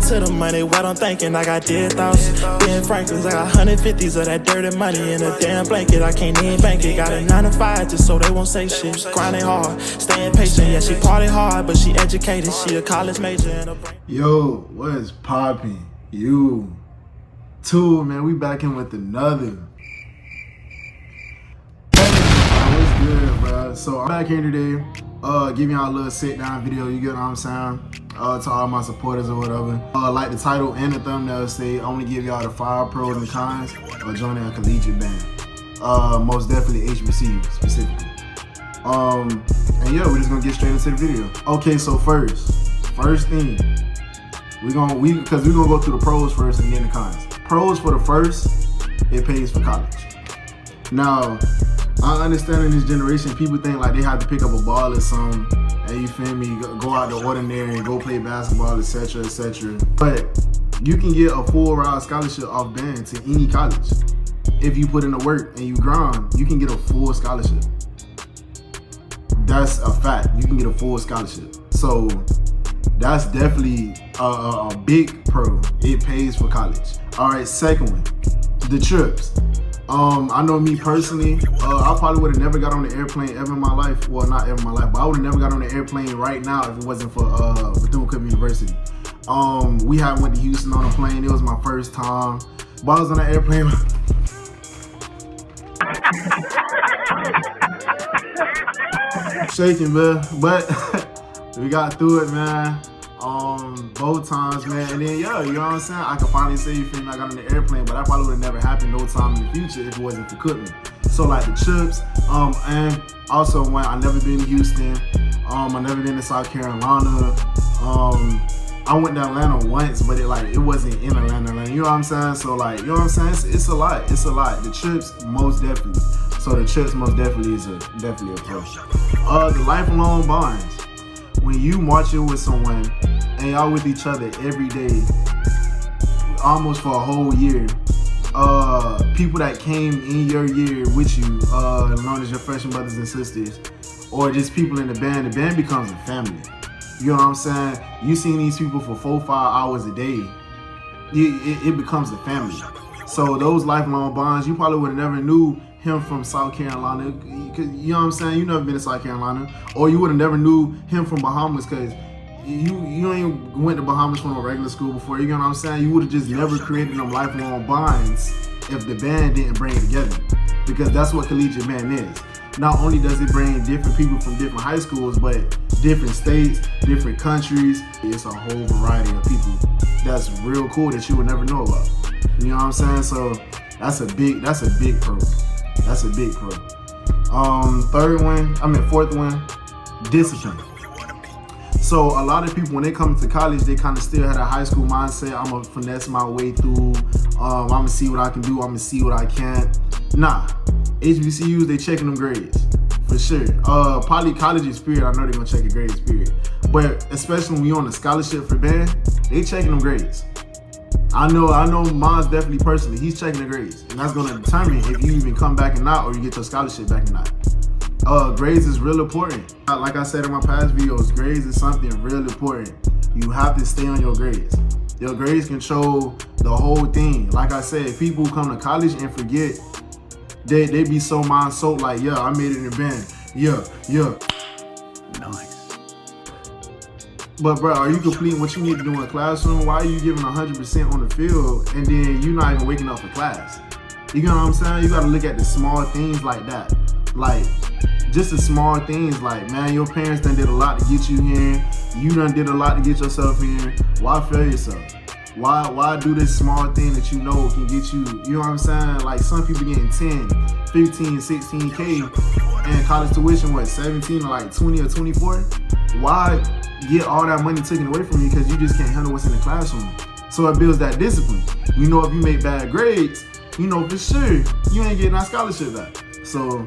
to the money, what I'm thinking, I got dead thoughts. Ben Franklin's, I got 150s of that dirty money in a damn blanket. I can't even bank it. Got a 9 to 5 just so they won't say shit. Grinding hard, staying patient. Yeah, she party hard, but she educated. She a college major and a brain. Yo, what is poppin'? You too, man. We back in with another. What's good, bro? So I'm back here today, giving y'all a little sit down video. You get what I'm saying? To all my supporters or whatever. Like the title and the thumbnail say, I only give y'all the 5 pros and cons of joining a collegiate band. Most definitely HBCU specifically. And yeah, we're just gonna get straight into the video. Okay, so first thing, we're gonna go through the pros first and then the cons. Pros for the first, it pays for college. Now, I understand in this generation, people think like they have to pick up a ball or something, and you feel me, go out the ordinary and go play basketball, etc., etc. But you can get a full ride scholarship off band to any college. If you put in the work and you grind, you can get a full scholarship. That's a fact. You can get a full scholarship. So that's definitely a big pro. It pays for college. All right, second one, the trips. I know me personally, I probably would have never got on the airplane ever in my life. Well, not ever in my life, but I would have never got on the airplane right now if it wasn't for Bethune-Cookman University. We had went to Houston on a plane. It was my first time. But I was on the airplane. Shaking, man, but we got through it, man. Both times, man, and then yeah, you know what I'm saying? I could finally say, you feel me, I got on the airplane, but that probably would have never happened no time in the future if it wasn't for Cookman. So like the trips, and also when I never been to Houston, I never been to South Carolina. I went to Atlanta once, but it wasn't in Atlanta, you know what I'm saying? So like, you know what I'm saying? It's a lot. The trips, most definitely. So the trips most definitely is definitely a pro. The lifelong bonds. When you marching with someone and y'all with each other every day, almost for a whole year, people that came in your year with you, known as your freshman brothers and sisters, or just people in the band becomes a family. You know what I'm saying? You seen these people for 4-5 hours a day, it becomes a family. So those lifelong bonds, you probably would have never knew him from South Carolina, cause you know what I'm saying, you never been to South Carolina, or you would have never knew him from Bahamas, cause you ain't went to Bahamas from a regular school before, you know what I'm saying? You would have just never created them lifelong bonds if the band didn't bring it together, because that's what collegiate band is. Not only does it bring different people from different high schools, but different states, different countries. It's a whole variety of people that's real cool that you would never know about. You know what I'm saying? So that's a big pro. That's a big pro. Fourth one, discipline. So a lot of people, when they come to college, they kind of still had a high school mindset. I'm gonna finesse my way through. I'm gonna see what I can do. I'm gonna see what I can't. Nah, HBCUs, they checking them grades for sure. Probably college's period, I know they're gonna check your grades period. But especially when you're on a scholarship for band, they checking them grades. I know mine's definitely personally, he's checking the grades. And that's gonna determine if you even come back or not, or you get your scholarship back or not. Grades is real important. Like I said in my past videos, grades is something real important. You have to stay on your grades. Your grades control the whole thing. Like I said, people who come to college and forget, they be so mind-soaked like, yeah, I made it in the band. Yeah. Nice. But bro, are you completing what you need to do in the classroom? Why are you giving 100% on the field and then you're not even waking up for class? You know what I'm saying? You gotta look at the small things like that. Like, just the small things like, man, your parents done did a lot to get you here. You done did a lot to get yourself here. Why fail yourself? Why do this small thing that you know can get you, you know what I'm saying? Like some people getting 10, 15, 16K and college tuition, what, 17 or like 20 or 24? Why get all that money taken away from you because you just can't handle what's in the classroom? So it builds that discipline. You know, if you make bad grades, you know for sure you ain't getting that scholarship back. So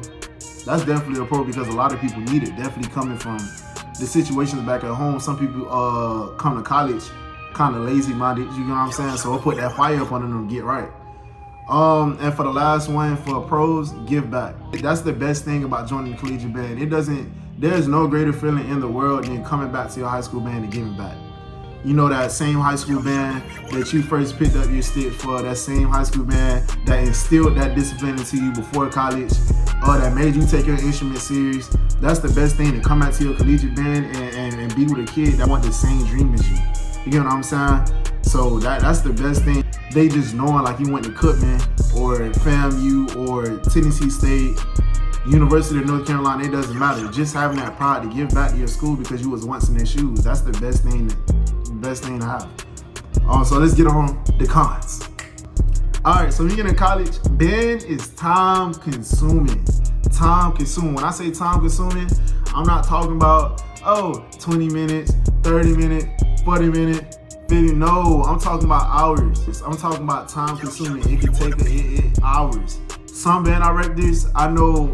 that's definitely a pro because a lot of people need it. Definitely coming from the situations back at home. Some people come to college kind of lazy minded, you know what I'm saying? So I'll put that fire up under them to get right. And for the last one, for pros, give back. That's the best thing about joining the collegiate band. There's no greater feeling in the world than coming back to your high school band and giving back. You know, that same high school band that you first picked up your sticks for, that same high school band that instilled that discipline into you before college, or that made you take your instrument serious. That's the best thing, to come out to your collegiate band and be with a kid that want the same dream as you. You get what I'm saying? So that's the best thing. They just knowing like you went to Cookman or FAMU or Tennessee State, University of North Carolina, it doesn't matter. Just having that pride to give back to your school because you was once in their shoes. That's the best thing to have. So let's get on the cons. All right, so when you get in college, band is time consuming. Time consuming. When I say time consuming, I'm not talking about 20 minutes, 30 minutes, 40 minutes, 50. No, I'm talking about hours. I'm talking about time consuming. It can take hours. Some band directors, I know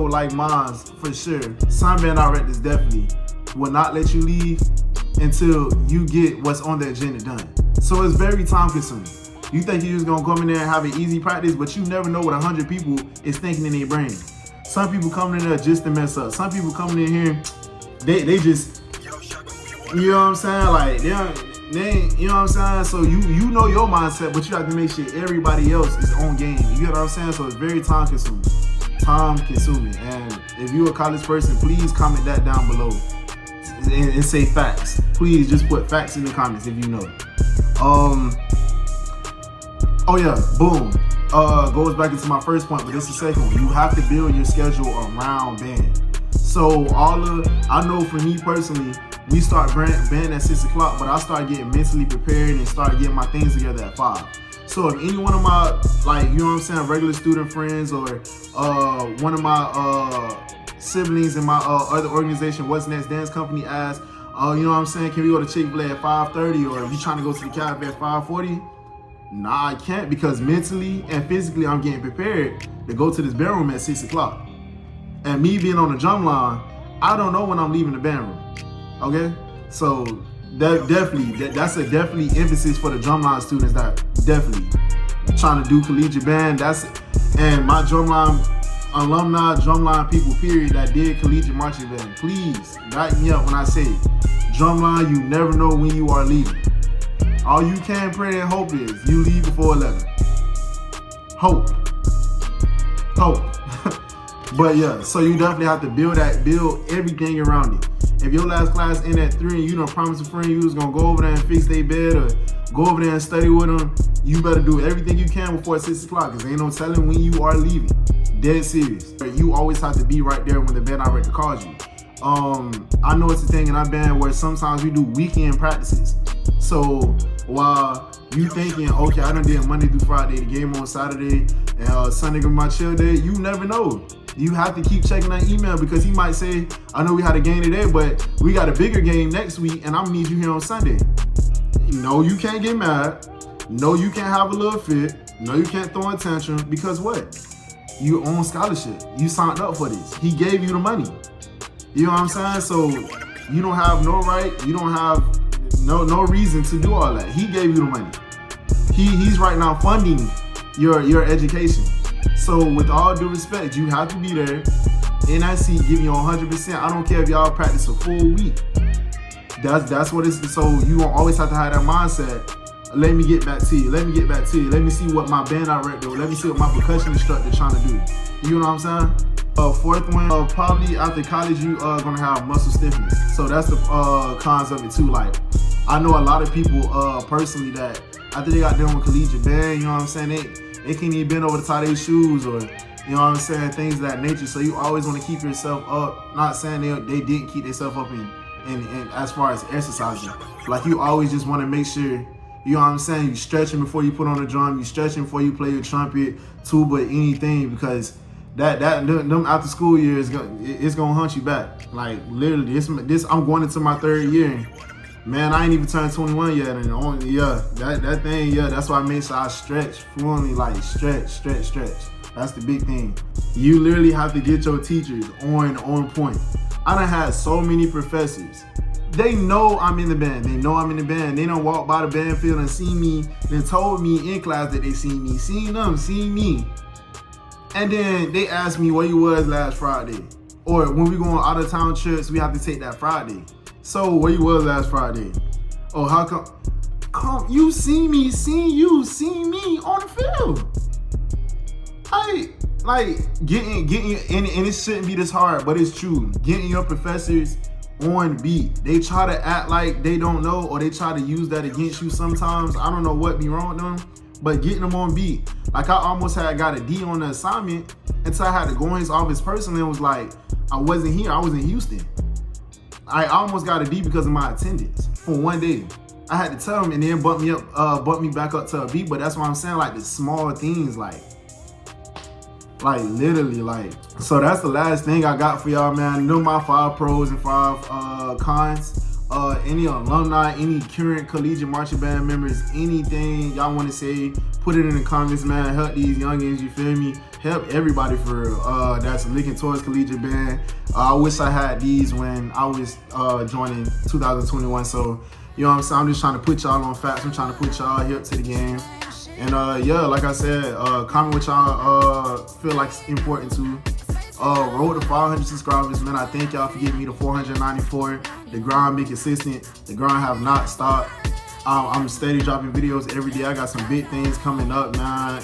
like mine's for sure. Some band directors definitely will not let you leave until you get what's on the agenda done. So it's very time consuming. You think you're just gonna come in there and have an easy practice, but you never know what 100 people is thinking in their brain. Some people coming in there just to mess up. Some people coming in here, they just, you know what I'm saying? Like they you know what I'm saying? So you know your mindset, but you have to make sure everybody else is on game. You get what I'm saying? So it's very time consuming. Time consuming. And if you're a college person, please comment that down below and say facts. Please just put facts in the comments if you know. Oh yeah, boom. Goes back into my first point, but this is the second one. You have to build your schedule around band. So I know for me personally, we start band at 6 o'clock, but I start getting mentally prepared and start getting my things together at 5. So if any one of my, like, you know what I'm saying, regular student friends or one of my siblings in my other organization, What's Next Dance Company, asks, you know what I'm saying, can we go to Chick-fil-A at 5:30, or you trying to go to the cafe at 5:40? Nah, I can't, because mentally and physically I'm getting prepared to go to this band room at 6 o'clock. And me being on the drum line, I don't know when I'm leaving the band room. Okay? So that's a definitely emphasis for the drumline students that definitely trying to do collegiate band. And my drumline alumni, drumline people, period, that did collegiate marching band, please back me up when I say drumline, you never know when you are leaving. All you can pray and hope is you leave before 11. Hope. But yeah, so you definitely have to build everything around it. If your last class end at 3 and you don't promise a friend you was gonna go over there and fix their bed or go over there and study with them, you better do everything you can before 6 o'clock, because ain't no telling when you are leaving. Dead serious. You always have to be right there when the band director calls you. I know it's a thing in our band where sometimes we do weekend practices. So while you thinking, okay, I done did Monday through Friday, the game on Saturday, and Sunday gonna be my chill day, you never know. You have to keep checking that email, because he might say, I know we had a game today, but we got a bigger game next week and I'm gonna need you here on Sunday. No, you can't get mad. No, you can't have a little fit. No, you can't throw a tantrum, because what? You on scholarship. You signed up for this. He gave you the money. You know what I'm saying? So you don't have no right, you don't have no reason to do all that. He gave you the money. He's right now funding your education. So with all due respect, you have to be there in that seat, giving you 100%. I don't care if y'all practice a full week. That's what it's. So you gonna always have to have that mindset. Let me get back to you. Let me get back to you. Let me see what my band director, let me see what my percussion instructor trying to do. You know what I'm saying? Fourth one, probably after college, you are gonna have muscle stiffness. So that's the cons of it too. Like, I know a lot of people personally that after they got done with collegiate band, you know what I'm saying, they can't even bend over to tie their shoes, or you know what I'm saying, things of that nature. So you always want to keep yourself up. Not saying they didn't keep themselves up in as far as exercising. Like, you always just want to make sure, you know what I'm saying, you stretching before you put on the drum, you stretching before you play your trumpet, tuba, anything, because them after school years, it's gonna hunt you back. Like, literally, this I'm going into my 3rd year, and man, I ain't even turned 21 yet, and that thing, that's why I make sure I stretch fluently, like stretch. That's the big thing. You literally have to get your teachers on point. I done had so many professors. They know I'm in the band. They done walk by the band field and see me, then told me in class that they seen me, seen me. And then they asked me where you was last Friday. Or when we go on out of town trips, we have to take that Friday. So where you was last Friday? Oh, how come? Come, you see me on the field. Like getting and it shouldn't be this hard, but it's true. Getting your professors on beat. They try to act like they don't know, or they try to use that against you sometimes. I don't know what be wrong with them, but getting them on beat. Like I almost got a D on the assignment until I had to go in his office personally and was like, I wasn't here, I was in Houston. I almost got a D because of my attendance for one day. I had to tell him and then bump me back up to a B, but that's what I'm saying, like the small things, like literally, like. So that's the last thing I got for y'all, man. Know my 5 pros and 5 cons. Any alumni, any current collegiate marching band members, anything y'all want to say, put it in the comments, man. Help these youngins, you feel me? Help everybody for real. That's looking towards collegiate band. I wish I had these when I was joining 2021. So, you know what I'm saying? I'm just trying to put y'all on facts. I'm trying to put y'all hip to the game. And yeah, like I said, comment what y'all feel like it's important to. Road to 500 subscribers, man. I thank y'all for getting me to 494. The grind be consistent. The grind have not stopped. I'm steady dropping videos every day. I got some big things coming up, man.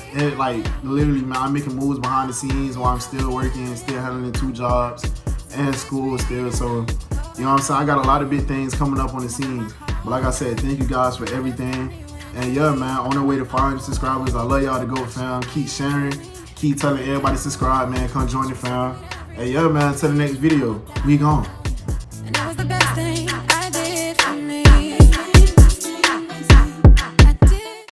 Literally, man, I'm making moves behind the scenes while I'm still working, still handling 2 jobs and school still. So, you know what I'm saying? I got a lot of big things coming up on the scenes. But like I said, thank you guys for everything. And yeah, man, on the way to 500 subscribers. I love y'all to go, fam. Keep sharing. Keep telling everybody to subscribe, man. Come join the fam. Hey, yeah, man, till the next video. We gone.